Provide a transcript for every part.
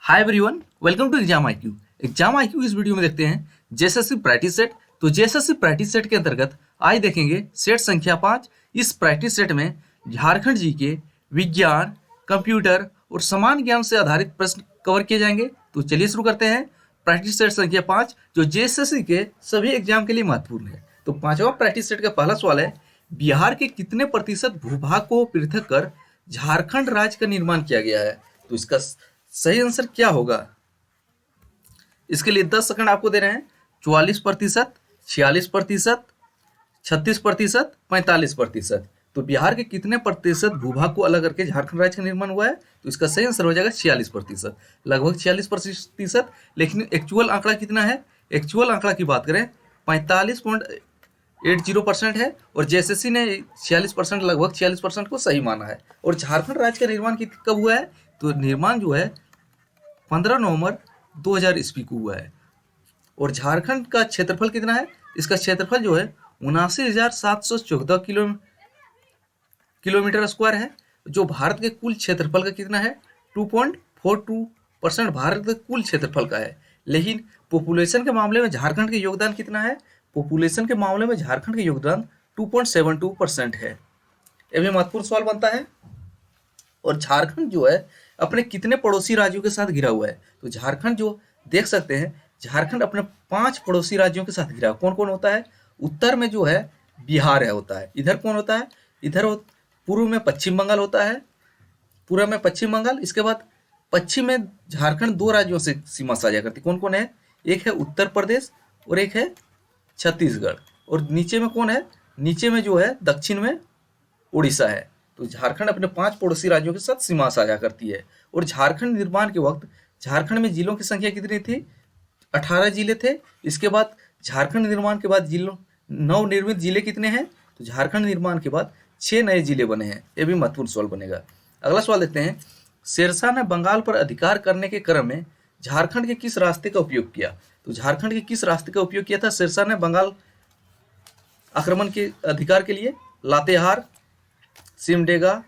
Hi everyone, welcome to exam IQ. एग्जाम आईक्यू इस वीडियो में देखते हैं जेएसएससी प्रैक्टिस सेट। तो जेएसएससी प्रैक्टिस सेट के अंतर्गत आज देखेंगे सेट संख्या 5। इस प्रैक्टिस सेट में झारखंड जीके, विज्ञान, कंप्यूटर और समान ज्ञान से आधारित प्रश्न कवर किए जाएंगे। तो चलिए शुरू करते हैं। प्रैक्टिस सेट संख्या 5 जो जेएसएससी के सभी एग्जाम के लिए महत्वपूर्ण है। तो पांचवा प्रैक्टिस सेट का पहला सवाल है, बिहार के कितने प्रतिशत भूभाग को पृथक कर झारखंड राज्य का निर्माण किया गया है? तो इसका सही आंसर क्या होगा? इसके लिए 10 सेकंड आपको दे रहे हैं। 44%, 46%, 36%, 45%। तो बिहार के कितने प्रतिशत भूभाग को अलग करके झारखंड राज्य का निर्माण हुआ है? तो इसका सही आंसर हो जाएगा 46%, लगभग 46%। लेकिन एक्चुअल आंकड़ा कितना है? एक्चुअल आंकड़ा की बात करें 45.80% है और जेएसएससी ने 46%, लगभग 46% को सही माना है। और झारखंड राज्य का निर्माण कब हुआ है? तो निर्माण जो है 15 नवंबर 2000 ईस्वी को हुआ है। और झारखंड का क्षेत्रफल कितना है? इसका क्षेत्रफल जो है 79,714 किलोमीटर स्क्वायर है, जो भारत के कुल क्षेत्रफल का कितना है? 2.42% भारत के कुल क्षेत्रफल का है। लेकिन पॉपुलेशन के मामले में झारखंड का योगदान कितना है? पॉपुलेशन के मामले में झारखंड का योगदान 2.72% है। यह भी महत्वपूर्ण सवाल बनता है। और झारखंड जो है अपने कितने पड़ोसी राज्यों के साथ घिरा हुआ है? तो झारखंड जो देख सकते हैं, झारखंड अपने 5 पड़ोसी राज्यों के साथ घिरा। कौन कौन होता है? उत्तर में जो है बिहार है होता है। इधर कौन होता है? इधर पूर्व में पश्चिम बंगाल होता है, पूर्व में पश्चिम बंगाल। इसके बाद पश्चिम में झारखंड 2 राज्यों से सीमा साझा करती। कौन कौन है? एक है उत्तर प्रदेश और एक है छत्तीसगढ़। और नीचे में कौन है? नीचे में जो है दक्षिण में उड़ीसा है। तो झारखंड अपने 5 पड़ोसी राज्यों के साथ सीमा साझा करती है। और झारखंड निर्माण के वक्त झारखंड में जिलों की संख्या कितनी थी? 18 जिले थे। इसके बाद झारखंड निर्माण के बाद जिलों नवनिर्मित जिले कितने हैं? तो झारखंड निर्माण के बाद 6 नए जिले बने हैं। ये भी महत्वपूर्ण सवाल बनेगा। अगला सवाल देखते हैं, शेरशाह ने बंगाल पर अधिकार करने के क्रम में झारखंड के किस रास्ते का उपयोग किया? तो झारखंड के किस रास्ते का उपयोग किया था शेरशाह ने बंगाल आक्रमण के अधिकार के लिए? लातेहार, सिमडेगा,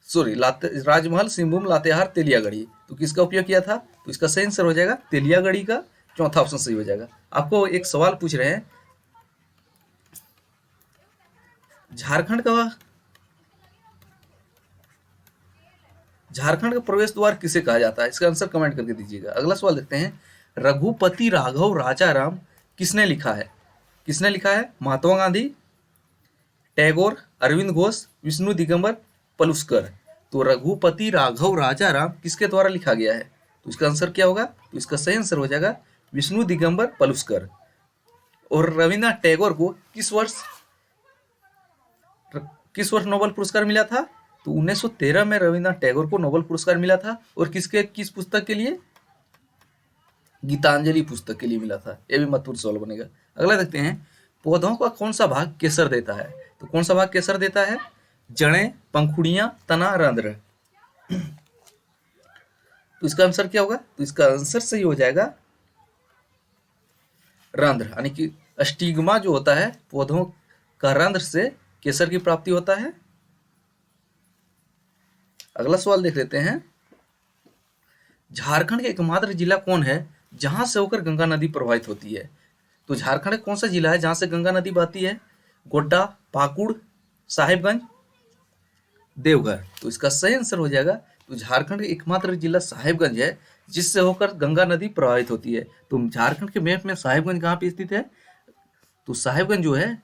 राजमहल, सिंहभूम, लातेहार, तेलियागढ़ी। तो किसका उपयोग किया था? तो इसका सही आंसर हो जाएगा तेलियागढ़ी का। चौथा ऑप्शन सही हो जाएगा। आपको एक सवाल पूछ रहे हैं, झारखंड का प्रवेश द्वार किसे कहा जाता है? इसका आंसर कमेंट करके दीजिएगा। अगला सवाल देखते हैं, रघुपति राघव राजाराम किसने लिखा है? किसने लिखा है? महात्मा गांधी, टैगोर, अरविंद घोष, विष्णु दिगंबर, पलुस्कर। तो रघुपति राघव राजाराम किसके द्वारा लिखा गया है? तो इसका आंसर क्या होगा? तो इसका सही आंसर हो जाएगा विष्णु दिगंबर पलुस्कर। और रविन्द्रनाथ टैगोर को किस वर्ष नोबेल पुरस्कार मिला था? तो 1913 में रविन्द्रनाथ टैगोर को नोबेल पुरस्कार मिला था। और किस पुस्तक के लिए? गीतांजलि पुस्तक के लिए मिला था। यह भी महत्वपूर्ण सवाल बनेगा। अगला देखते हैं, पौधों का कौन सा भाग केसर देता है? तो कौन सा भाग केसर देता है? जड़ें, पंखुड़ियां, तना, रंध्र। तो इसका आंसर क्या होगा? तो इसका आंसर सही हो जाएगा रंध्र, यानी कि स्टिग्मा जो होता है पौधों का, रंध्र से केसर की प्राप्ति होता है। अगला सवाल देख लेते हैं, झारखंड का एकमात्र जिला कौन है जहां से होकर गंगा नदी प्रवाहित होती है? तो झारखंड का कौन सा जिला है जहां से गंगा नदी बहती है? गोड्डा, पाकुड़, साहिबगंज, देवघर। तो इसका सही आंसर हो जाएगा, तो झारखंड का एकमात्र जिला साहिबगंज है जिससे होकर गंगा नदी प्रवाहित होती है। तो झारखंड के मैप में साहिबगंज कहाँ पे स्थित है? तो साहिबगंज जो है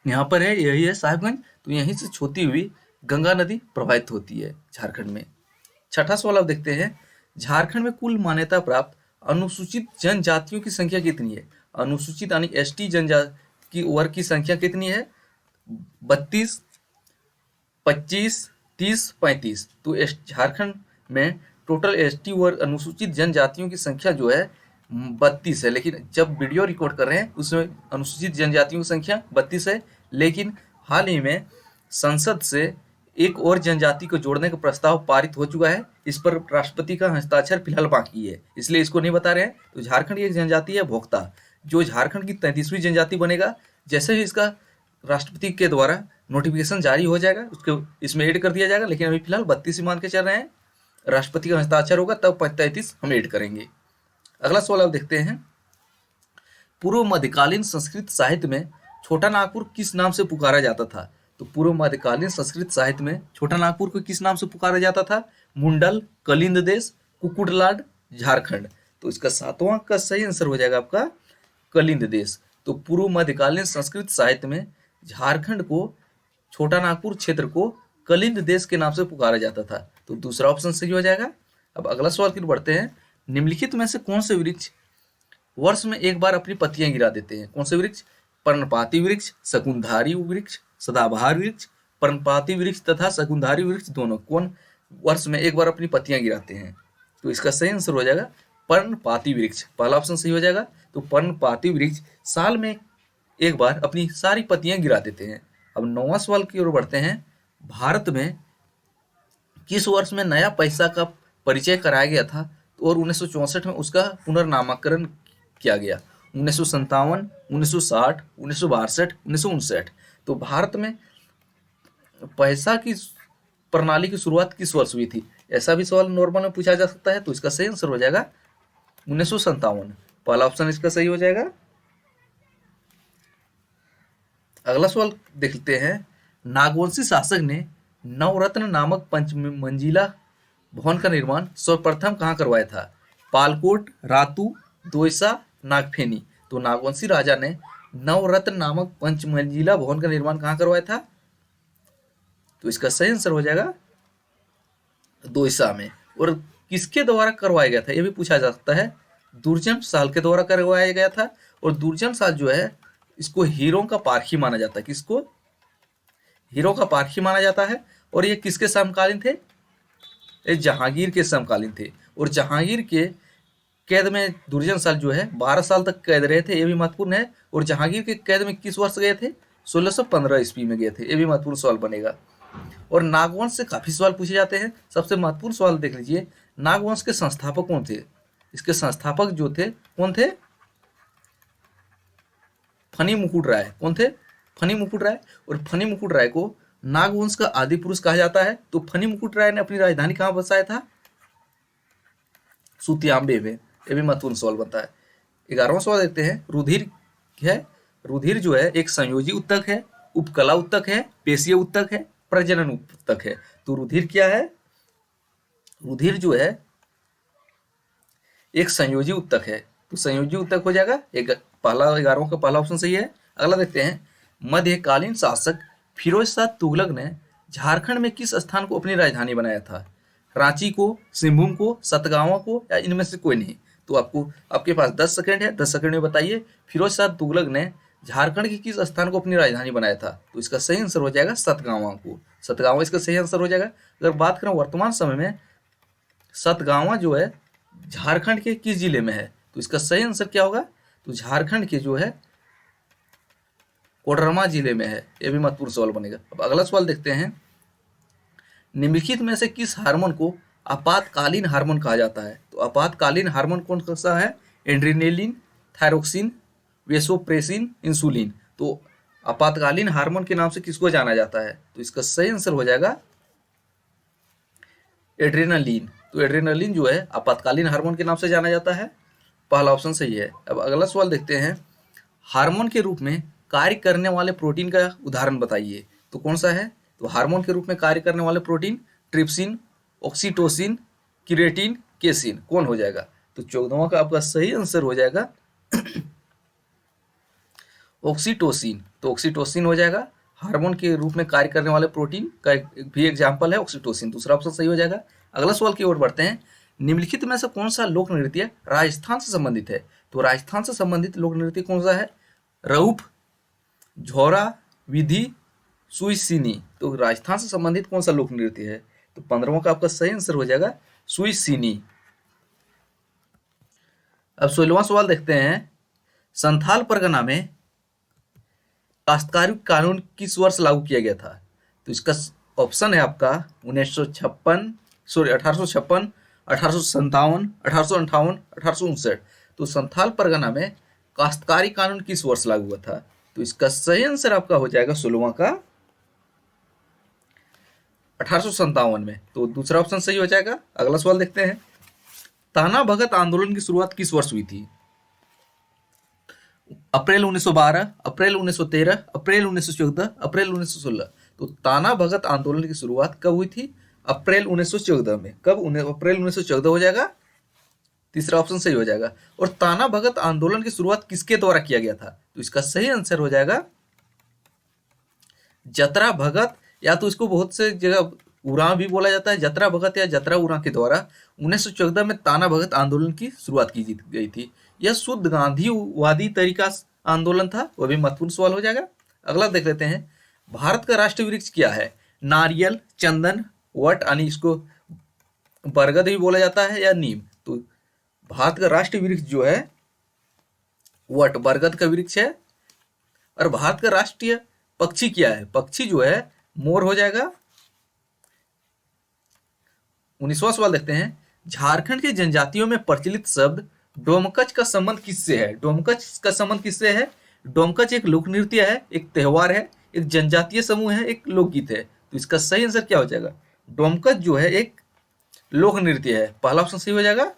यहाँ पर है, यही है साहिबगंज। तो यहीं से होती हुई गंगा नदी प्रवाहित होती है झारखंड में। छठा सवाल आप देखते हैं, झारखंड में कुल मान्यता प्राप्त अनुसूचित जनजातियों की संख्या कितनी है? अनुसूचित यानी एसटी जनजाति की वर्ग की संख्या कितनी है? 32, 25, 30, 35। तो झारखंड में टोटल एसटी वर्ग अनुसूचित जनजातियों की संख्या जो है 32 है। लेकिन जब वीडियो रिकॉर्ड कर रहे हैं उसमें अनुसूचित जनजातियों की संख्या 32 है। लेकिन हाल ही में संसद से एक और जनजाति को जोड़ने का प्रस्ताव पारित हो चुका है। इस पर राष्ट्रपति का हस्ताक्षर फिलहाल बाकी है, इसलिए इसको नहीं बता रहे हैं। तो झारखंड की एक जनजाति है भोक्ता, जो झारखंड की 33वीं जनजाति बनेगा। जैसे ही इसका राष्ट्रपति के द्वारा नोटिफिकेशन जारी हो जाएगा उसके इसमें ऐड कर दिया जाएगा। लेकिन अभी फिलहाल 32 ही मान के चल रहे हैं। राष्ट्रपति का हस्ताक्षर होगा तब 33 हम ऐड करेंगे। अगला सवाल आप देखते हैं, पूर्व मध्यकालीन संस्कृत साहित्य में छोटा नागपुर किस नाम से पुकारा जाता था? तो पूर्व मध्यकालीन संस्कृत साहित्य में छोटा नागपुर को किस नाम से पुकारा जाता था? मुंडल, कलिंद देश, कुकुटलाड, झारखंड। तो इसका 7वां का सही आंसर हो जाएगा आपका कलिंद देश। तो पूर्व मध्यकालीन संस्कृत साहित्य में झारखंड को, छोटा नागपुर क्षेत्र को कलिंद देश के नाम से पुकारा जाता था। तो दूसरा ऑप्शन सही हो जाएगा। अब अगला सवाल की ओर बढ़ते हैं, निम्नलिखित में से कौन से वृक्ष वर्ष में एक बार अपनी पत्तियां गिरा देते हैं? कौन से वृक्ष? पर्णपाती वृक्ष, शकुनधारी वृक्ष, सदाबहार वृक्ष। पर्णपाती वृक्ष तथा शकुनधारी वृक्ष दोनों कौन वर्ष में एक बार अपनी पत्तियां गिराते हैं? तो इसका सही आंसर हो जाएगा पर्णपाती वृक्ष। पहला ऑप्शन सही हो जाएगा। तो पर्णपाती वृक्ष साल में एक बार अपनी सारी पत्तियां गिरा देते हैं। अब 9वां सवाल की ओर बढ़ते हैं, भारत में किस वर्ष में नया पैसा का परिचय कराया गया था और 1964 में उसका पुनर्नामकरण किया गया? 1957, 1960, 1962, 1959। तो भारत में पैसा की प्रणाली की शुरुआत किस वर्ष हुई थी? ऐसा भी सवाल नॉर्मल में पूछा जा सकता है। तो इसका सही आंसर हो जाएगा 1957। पहला ऑप्शन इसका सही हो जाएगा। अगला सवाल देखते हैं, नागवंशी शासक ने नवरत्न नामक पंचमंजिला भवन का निर्माण सर्वप्रथम कहाँ करवाया था? पालकोट, रातू, दोयसा, नागफेनी। तो नागवंशी राजा ने नवरत्न नामक पंचमंजिला भवन का निर्माण कहाँ करवाया था? तो इसका सही आंसर हो जाएगा दोयसा में। और किसके द्वारा करवाया गया था ये भी पूछा जा सकता है। दुर्जन साल के द्वारा करवाया गया था। और दुर्जन साल जो है इसको हीरो का पारखी माना जाता है। किसको? हीरो का पारखी माना जाता है। और ये किसके समकालीन थे? ये जहांगीर के समकालीन थे। और जहांगीर के कैद में दुर्जन साल जो है 12 साल तक कैद रहे थे, ये भी महत्वपूर्ण है। और जहांगीर के कैद में किस वर्ष गए थे? 1615 ईस्वी में गए थे, ये भी महत्वपूर्ण सवाल बनेगा। और नागवंश से काफी सवाल पूछे जाते हैं। सबसे महत्वपूर्ण सवाल देख लीजिए, नागवंश के संस्थापक कौन थे? इसके संस्थापक जो थे कौन थे? फनी मुकुट राय। कौन थे? फनी मुकुट राय। और फनी मुकुट राय को नागवंश का आदि पुरुष कहा जाता है। तो फनी मुकुट राय ने अपनी राजधानी कहाँ बसाया था? सुतियाम्बे में। यह भी महत्वपूर्ण सवाल बनता है। 11वां सवाल देखते हैं, रुधिर है। रुधिर जो है एक संयोजी उत्तक है, उपकला उत्तक है, पेशीय उत्तक है, प्रजनन उत्तक है। तो रुधिर क्या है? रुधिर जो है एक संयोजी उत्तक है। तो संयोजी उत्तक हो जाएगा। एक पहला 11वां का पहला ऑप्शन सही है। अगला देखते हैं, मध्यकालीन शासक फिरोज शाह तुगलक ने झारखंड में किस स्थान को अपनी राजधानी बनाया था? रांची को, सिंहभूम को, सतगावा को, या इनमें से कोई नहीं? तो आपके पास 10 सेकंड है। 10 सेकंड में बताइए फिरोज शाह तुगलक ने झारखंड के किस स्थान को अपनी राजधानी बनाया था? तो इसका सही आंसर हो जाएगा सतगावा को। सतगावा इसका सही आंसर हो जाएगा। अगर बात करें वर्तमान समय में, सतगावा जो है झारखंड के किस जिले में है? तो इसका सही आंसर क्या होगा? तो झारखंड के जो है कोडरमा जिले में है। यह भी महत्वपूर्ण सवाल बनेगा। अब अगला सवाल देखते हैं, निम्नलिखित में से किस हार्मोन को आपातकालीन हार्मोन कहा जाता है? तो आपातकालीन हार्मोन कौन सा है? Adrenaline, thyroxine, vasopressin, insulin. तो आपातकालीन हार्मोन के नाम से किसको जाना जाता है? तो इसका सही आंसर हो जाएगा एड्रेनालिन। तो एड्रेनालिन जो है आपातकालीन हार्मोन के नाम से जाना जाता है। पहला ऑप्शन सही है। अब अगला सवाल देखते हैं, हार्मोन के रूप में कार्य करने वाले प्रोटीन का उदाहरण बताइए। तो कौन सा है? तो हार्मोन के रूप में कार्य करने वाले protein trypsin, oxytocin, creatine, casein. कौन हो जाएगा? तो 14वां का आपका सही आंसर हो जाएगा ऑक्सीटोसिन। तो ऑक्सीटोसिन हो जाएगा। हार्मोन के रूप में कार्य करने वाले प्रोटीन का एक भी एग्जाम्पल है ऑक्सीटोसिन। दूसरा ऑप्शन सही हो जाएगा। अगला सवाल की ओर बढ़ते हैं, निम्नलिखित में से कौन सा लोक नृत्य राजस्थान से संबंधित है? तो राजस्थान से संबंधित लोक नृत्य कौन सा है? रऊफ, झोरा, विधि, सुईसिनी। तो राजस्थान से संबंधित कौन सा लोक नृत्य है? तो 15वां का आपका सही आंसर हो जाएगा सुईसिनी। अब 16वां सवाल देखते हैं, संथाल परगना में काश्तकारी कानून किस वर्ष लागू किया गया था? तो इसका ऑप्शन है आपका 1856, 1857, 1858, 1859। तो संथाल परगना में काश्तकारी कानून किस वर्ष लागू हुआ था? तो इसका सही आंसर आपका हो जाएगा 16वां का 1857 में, तो दूसरा ऑप्शन सही हो जाएगा। अगला सवाल देखते हैं, ताना भगत आंदोलन की शुरुआत किस वर्ष हुई थी? अप्रैल 1912, अप्रैल 1913, अप्रैल 1914, अप्रैल 1916। तो ताना भगत आंदोलन की शुरुआत कब हुई थी? अप्रैल 1914 में। कब? अप्रैल 1914 हो जाएगा, तीसरा ऑप्शन सही हो जाएगा। और ताना भगत आंदोलन की शुरुआत किसके द्वारा किया गया था? तो इसका सही आंसर हो जाएगा जतरा भगत, या तो इसको बहुत से जगह उरांव भी बोला जाता है, जतरा भगत या जतरा उरांव के द्वारा 1914 में ताना भगत आंदोलन की शुरुआत की गई थी। यह शुद्ध गांधीवादी तरीका आंदोलन था, वह भी महत्वपूर्ण सवाल हो जाएगा। अगला देख लेते हैं, भारत का राष्ट्रीय वृक्ष क्या है? नारियल, चंदन, वट, यानी इसको बरगद भी बोला जाता है, या नीम। तो भारत का राष्ट्रीय वृक्ष जो है वट, बरगद का वृक्ष है। और भारत का राष्ट्रीय पक्षी क्या है? पक्षी जो है मोर हो जाएगा। 19वां सवाल देखते हैं, झारखंड की जनजातियों में प्रचलित शब्द डोमकच का संबंध किससे है? डोमकच का संबंध किससे है? डोमकच एक लोक नृत्य है, एक त्योहार है, एक जनजातीय समूह है, एक लोकगीत है। तो इसका सही आंसर क्या हो जाएगा? डोमकच जो है एक लोक नृत्य है, पहला ऑप्शन सही हो जाएगा।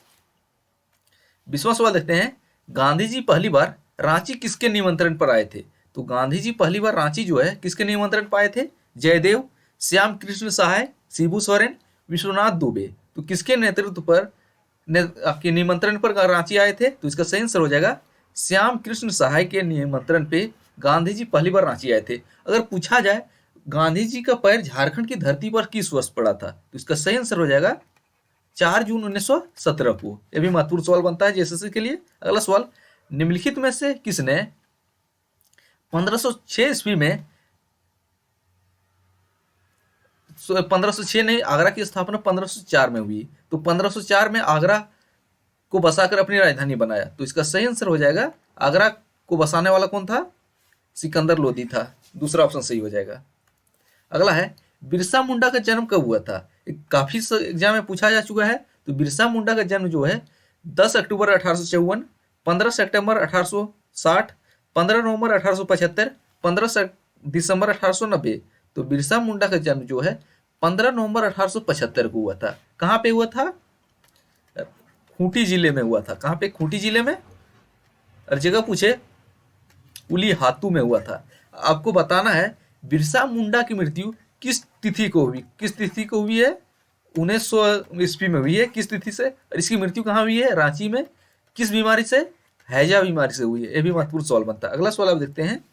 20वां सवाल देखते हैं, गांधी जी पहली बार रांची किसके निमंत्रण पर आए थे? तो गांधी जी पहली बार रांची जो है किसके निमंत्रण पर आए थे? जयदेव, श्याम कृष्ण सहाय, शिबू सोरेन, विश्वनाथ दुबे। तो किसके नेतृत्व पर आपके निमंत्रण पर रांची आए थे? तो इसका सही आंसर हो जाएगा श्याम कृष्ण सहाय के निमंत्रण पे गांधी जी पहली बार रांची आए थे। अगर पूछा जाए गांधी जी का पैर झारखंड की धरती पर किस वर्ष पड़ा था? तो इसका सही आंसर हो जाएगा 4 जून 1917 को। यह भी महत्वपूर्ण सवाल बनता है जेएसएससी के लिए। अगला सवाल, निम्नलिखित में से किसने 1506 ईस्वी में 1506 नहीं, आगरा की स्थापना 1504 में हुई। तो 1504 में आगरा को बसाकर अपनी राजधानी बनाया। तो इसका सही आंसर हो जाएगा, आगरा को बसाने वाला कौन था? सिकंदर लोदी था, दूसरा ऑप्शन सही हो जाएगा। अगला है, बिरसा मुंडा का जन्म कब हुआ था? काफी एग्जाम में पूछा जा चुका है। तो बिरसा मुंडा का जन्म जो है 10 अक्टूबर 1854, 15 सितंबर 1860, 15 नवंबर 1875, 15 दिसंबर 1890। तो बिरसा मुंडा का जन्म जो है 15 नवंबर 1875 को हुआ था। कहाँ पे हुआ था? खूंटी जिले में हुआ था। कहाँ पे? खूंटी जिले में। और जगह पूछे उली हातू में हुआ था। आपको बताना है बिरसा मुंडा की मृत्यु किस तिथि को हुई? किस तिथि को हुई है? 1900 ईस्वी में हुई है। किस तिथि से? और इसकी मृत्यु कहाँ हुई है? रांची में। किस बीमारी से? हैजा बीमारी से हुई है। यह भी महत्वपूर्ण सवाल बनता है। अगला सवाल आप देखते हैं,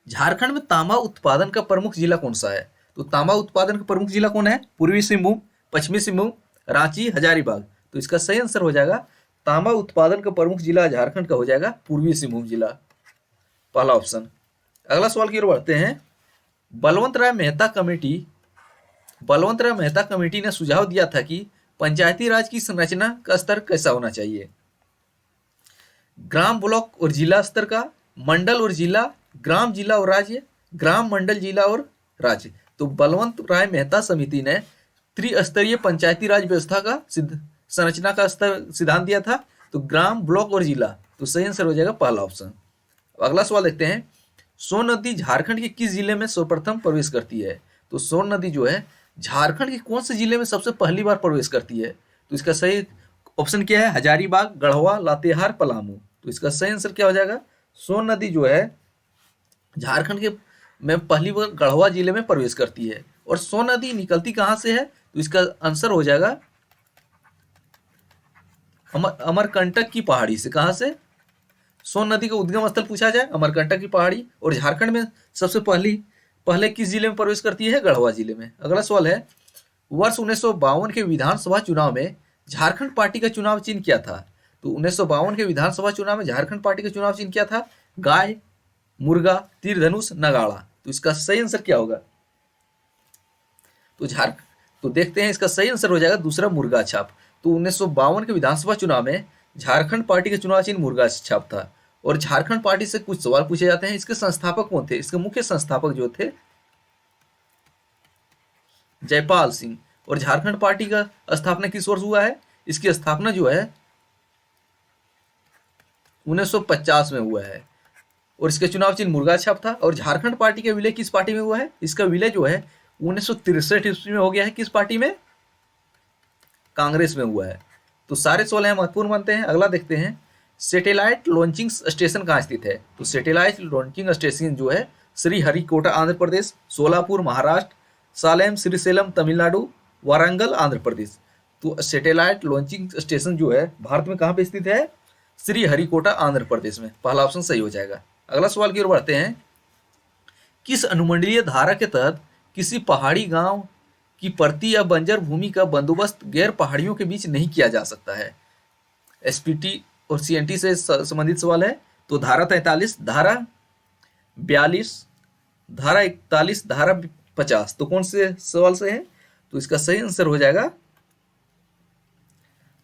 झारखंड में तांबा उत्पादन का प्रमुख जिला कौन सा है? तो तांबा उत्पादन का प्रमुख जिला कौन है? पूर्वी सिंहभूम, पश्चिमी सिंहभूम, रांची, हजारीबाग। तो इसका सही आंसर हो जाएगा, तांबा उत्पादन का प्रमुख जिला झारखंड का हो जाएगा पूर्वी सिंहभूम जिला, पहला ऑप्शन। अगला सवाल की ओर बढ़ते हैं, बलवंत राय मेहता कमेटी ने सुझाव दिया था कि पंचायती राज की संरचना का स्तर कैसा होना चाहिए? ग्राम, ब्लॉक और जिला स्तर का, मंडल और जिला, ग्राम, जिला और राज्य, ग्राम, मंडल, जिला और राज्य। तो बलवंत राय मेहता समिति ने त्रिस्तरीय पंचायती राज व्यवस्था का संरचना का स्तर सिद्धांत दिया था। तो ग्राम, ब्लॉक और जिला। तो सही आंसर हो जाएगा पहला ऑप्शन। अगला सवाल देखते हैं, सोन नदी झारखंड के किस जिले में सर्वप्रथम प्रवेश करती है? तो सोन नदी जो है झारखंड के कौन से जिले में सबसे पहली बार प्रवेश करती है? तो इसका सही ऑप्शन क्या है? हजारीबाग, गढ़वा, लातेहार, पलामू। तो इसका सही आंसर क्या हो जाएगा? सोन नदी जो है झारखंड के में पहली बार गढ़वा जिले में प्रवेश करती है। और सोन नदी निकलती कहाँ से है? तो इसका आंसर हो जाएगा अमरकंटक की पहाड़ी से। कहाँ से? सोन नदी का उद्गम स्थल पूछा जाए, अमरकंटक की पहाड़ी। और झारखंड में सबसे पहले किस जिले में प्रवेश करती है? गढ़वा जिले में। अगला सवाल है, वर्ष 1952 के विधानसभा चुनाव में झारखंड पार्टी का चुनाव चिन्ह क्या था? तो 1952 के विधानसभा चुनाव में झारखंड पार्टी का चुनाव चिन्ह क्या था? गाय, मुर्गा, तीर धनुष, नगाड़ा। तो इसका सही आंसर क्या होगा? तो देखते हैं, इसका सही आंसर हो जाएगा दूसरा, मुर्गा छाप। तो 1952 के विधानसभा चुनाव में झारखंड पार्टी का चुनाव चिन्ह मुर्गा छाप था। और झारखंड पार्टी से कुछ सवाल पूछे जाते हैं। इसके संस्थापक कौन थे? इसके मुख्य संस्थापक जो थे जयपाल सिंह। और झारखंड पार्टी का स्थापना किस वर्ष हुआ है? इसकी स्थापना जो है 1950 में हुआ है। और इसके चुनाव चिन्ह मुर्गा छाप था। और झारखंड पार्टी का विलय किस पार्टी में हुआ है? इसका विलय जो है 1963 ईस्वी में हो गया है। किस पार्टी में? कांग्रेस में हुआ है। तो सारे सवाल यहाँ महत्वपूर्ण बनते हैं। अगला देखते हैं, सैटेलाइट लॉन्चिंग स्टेशन कहाँ स्थित है? तो सैटेलाइट लॉन्चिंग स्टेशन जो है श्रीहरिकोटा आंध्र प्रदेश, सोलापुर महाराष्ट्र, सालेम श्रीशैलम तमिलनाडु, वारंगल आंध्र प्रदेश। तो सैटेलाइट लॉन्चिंग स्टेशन जो है भारत में कहाँ पे स्थित है? श्रीहरिकोटा आंध्र प्रदेश में। पहला ऑप्शन सही हो जाएगा। अगला सवाल की ओर बढ़ते हैं, किस अनुमंडलीय धारा के तहत किसी पहाड़ी गांव की परती या बंजर भूमि का बंदोबस्त गैर पहाड़ियों के बीच नहीं किया जा सकता है? एसपीटी और सीएनटी से संबंधित सवाल है। तो धारा 43, धारा 42, धारा 41, धारा 50। तो कौन से सवाल से है? तो इसका सही आंसर हो जाएगा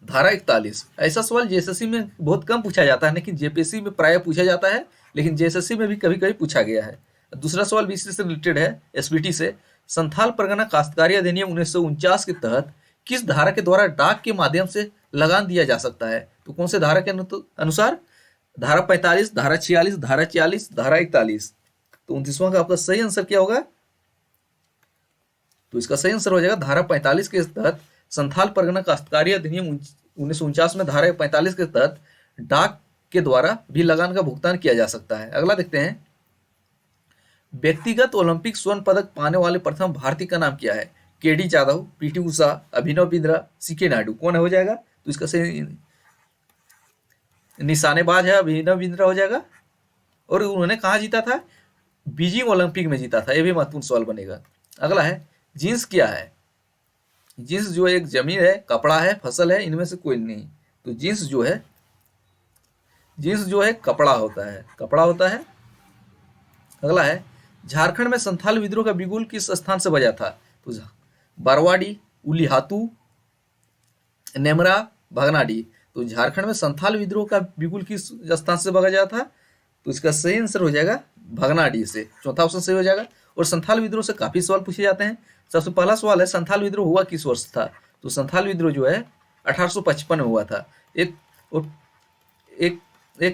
धारा 41। ऐसा सवाल जेएसएससी में बहुत कम पूछा जाता है, लेकिन जेपीएससी में प्राय पूछा जाता है, लेकिन जेएसएससी में भी कभी कभी पूछा गया है। दूसरा सवाल भी इससे रिलेटेड है, एसपीटी से। संथाल परगना काश्तकारी अधिनियम 1949 के तहत किस धारा के द्वारा डाक के माध्यम से लगान दिया जा सकता है? तो कौन से धारा के अनुसार? धारा 45, धारा 46, धारा 40, धारा 41। तो 29वां का आपका सही आंसर क्या होगा? तो इसका सही आंसर हो जाएगा धारा 45 के तहत संथाल परगना काश्तकारी अधिनियम 1949 में धारा 45 के तहत डाक के द्वारा भी लगान का भुगतान किया जा सकता है। अगला देखते हैं, व्यक्तिगत ओलंपिक स्वर्ण पदक पाने वाले प्रथम भारतीय का नाम क्या है? KD Jadhav, PT Usha, Abhinav Bindra, C K Naidu. कौन हो जाएगा? तो इसका सही निशानेबाज है अभिनव बिंद्रा हो जाएगा। और उन्होंने कहाँ जीता था? बीजिंग ओलंपिक में जीता था। ये भी महत्वपूर्ण सवाल बनेगा। अगला है, जींस क्या है? जींस जो एक जमीन है, कपड़ा है, फसल है, इनमें से कोई नहीं। तो जींस जो है कपड़ा होता है, कपड़ा होता है। अगला है, झारखंड में संथाल विद्रोह का बिगुल किस स्थान से बजा था? तो बारवाडी, उलीहातू, नेमरा, भगनाडी। तो झारखंड में संथाल विद्रोह का बिगुल किस स्थान से बजा था? तो इसका सही आंसर हो जाएगा भगनाडी से। चौथा ऑप्शन सही हो जाएगा। और संथाल विद्रोह से काफी सवाल पूछे जाते हैं। सबसे पहला सवाल है, संथाल विद्रोह हुआ किस वर्ष था? तो संथाल विद्रोह जो है 1855 में हुआ था। एक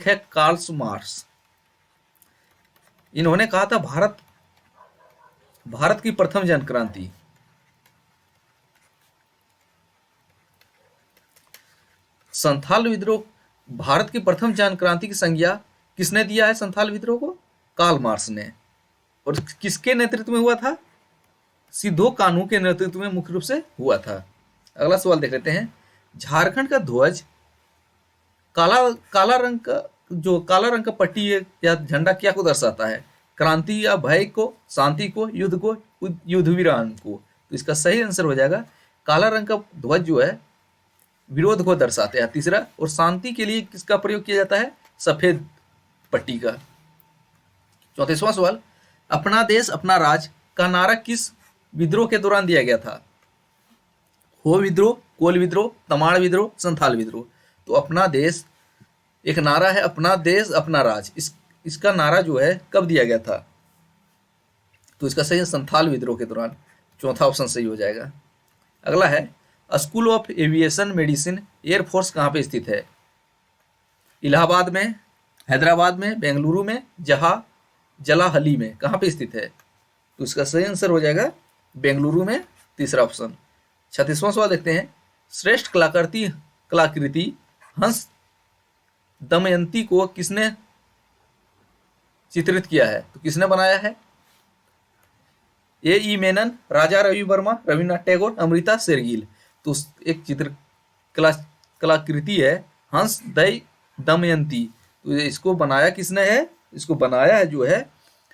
है कार्ल मार्क्स। इन्होंने कहा था भारत की प्रथम जन क्रांति। संथाल विद्रोह भारत की प्रथम जन क्रांति की संज्ञा किसने दिया है संथाल विद्रोह को? कार्ल मार्क्स ने। और किसके नेतृत्व में हुआ था? सिद्धो कान्हू के नेतृत्व में मुख्य रूप से हुआ था। अगला सवाल देख लेते हैं, झारखंड का ध्वज काला रंग का पट्टी या झंडा क्या को दर्शाता है? क्रांति या भय को, शांति को, युद्ध को, युद्ध विराम को। तो इसका सही आंसर हो जाएगा काला रंग का ध्वज जो है विरोध को दर्शाते हैं। तीसरा, और शांति के लिए किसका प्रयोग किया जाता है? सफेद पट्टी का। 34वां सवाल, अपना देश अपना राज का नारा किस विद्रोह के दौरान दिया गया था? हो विद्रोह, कोल विद्रोह, तमाड़ विद्रोह, संथाल विद्रोह। तो अपना देश एक नारा है, अपना देश अपना राज। इसका नारा जो है कब दिया गया था? तो इसका सही है संथाल विद्रोह के दौरान। चौथा ऑप्शन सही हो जाएगा। अगला है, school of aviation medicine air force कहाँ पे स्थित है? इलाहाबाद में, हैदराबाद में, बेंगलुरु में, जलाहली में। कहाँ पे स्थित है? तो इसका सही आंसर हो जाएगा बेंगलुरु में। तीसरा ऑप्शन। 36वां सवाल देखते हैं, श्रेष्ठ कलाकृति हंस दमयंती को किसने चित्रित किया है? तो किसने बनाया है? ए मेनन, राजा रवि वर्मा, रविन्द्रनाथ टैगोर, अमृता शेरगिल। तो एक कलाकृति है हंस दमयंती। तो इसको बनाया किसने है? इसको बनाया है जो है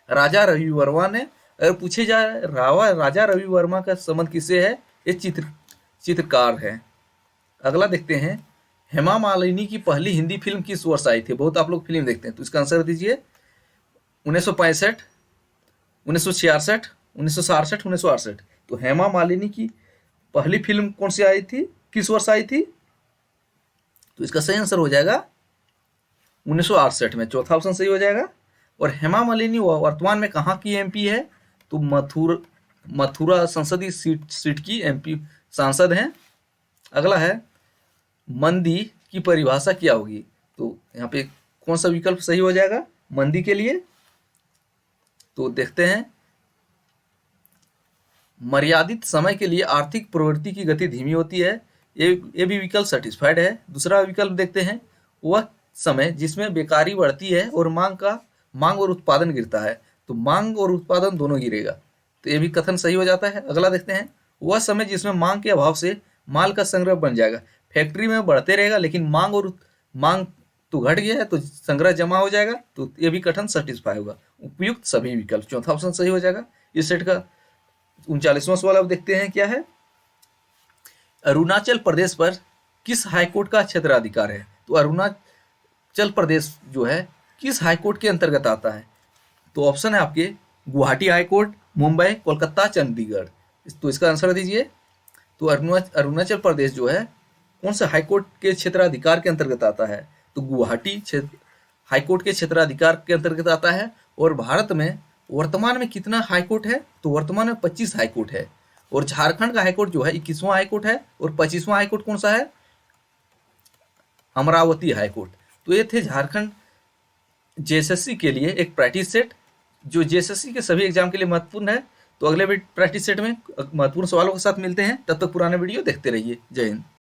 राजा रवि वर्मा ने। अगर पूछे जाए राजा रवि वर्मा का संबंध किससे है? ये चित्रकार है। अगला देखते हैं, हेमा मालिनी की पहली हिंदी फिल्म किस वर्ष आई थी? बहुत आप लोग फिल्म देखते हैं, तो इसका आंसर दीजिए। 1965, 1966, 1967, 1968। तो हेमा मालिनी की पहली फिल्म कौन सी आई थी, किस वर्ष आई थी? तो इसका सही आंसर हो जाएगा 1968 में। चौथा ऑप्शन सही हो जाएगा। और हेमा मालिनी वर्तमान में कहाँ की एमपी है? तो मथुरा संसदीय सीट की एमपी सांसद हैं। अगला है, मंदी की परिभाषा क्या होगी? तो यहाँ पे कौन सा विकल्प सही हो जाएगा मंदी के लिए? तो देखते हैं, मर्यादित समय के लिए आर्थिक प्रवृत्ति की गति धीमी होती है। ये भी विकल्प सेटिस्फाइड है। दूसरा विकल्प देखते हैं, वह समय जिसमें बेकारी बढ़ती है और मांग और उत्पादन गिरता है। तो मांग और उत्पादन दोनों गिरेगा, तो ये भी कथन सही हो जाता है। अगला देखते हैं, वह समय जिसमें मांग के अभाव से माल का संग्रह बन जाएगा। फैक्ट्री में बढ़ते रहेगा लेकिन मांग तो घट गया है तो संग्रह जमा हो जाएगा, तो ये भी कथन सेटिस्फाई होगा। उपयुक्त सभी विकल्प, चौथा ऑप्शन सही हो जाएगा। इस सेट का 39वां सवाल अब देखते हैं क्या है। अरुणाचल प्रदेश पर किस हाईकोर्ट का क्षेत्राधिकार है? तो अरुणाचल प्रदेश जो है किस हाईकोर्ट के अंतर्गत आता है? तो ऑप्शन है आपके गुवाहाटी हाईकोर्ट, मुंबई, कोलकाता, चंडीगढ़। तो इसका आंसर दीजिए। तो अरुणाचल प्रदेश जो है कौन सा हाईकोर्ट के क्षेत्राधिकार के अंतर्गत आता है? तो गुवाहाटी हाईकोर्ट के क्षेत्राधिकार के अंतर्गत आता है। और भारत में वर्तमान में कितना हाईकोर्ट है? तो वर्तमान में 25 हाईकोर्ट है। और झारखंड का हाईकोर्ट जो है 21वां हाईकोर्ट है। और 25वां हाईकोर्ट कौन सा है? अमरावती हाईकोर्ट। तो ये थे झारखंड जेएसएससी के लिए एक प्रैक्टिस सेट, जो जेएसएससी के सभी एग्जाम के लिए महत्वपूर्ण है। तो अगले प्रैक्टिस सेट में महत्वपूर्ण सवालों के साथ मिलते हैं। तब तक पुराने वीडियो देखते रहिए। जय हिंद।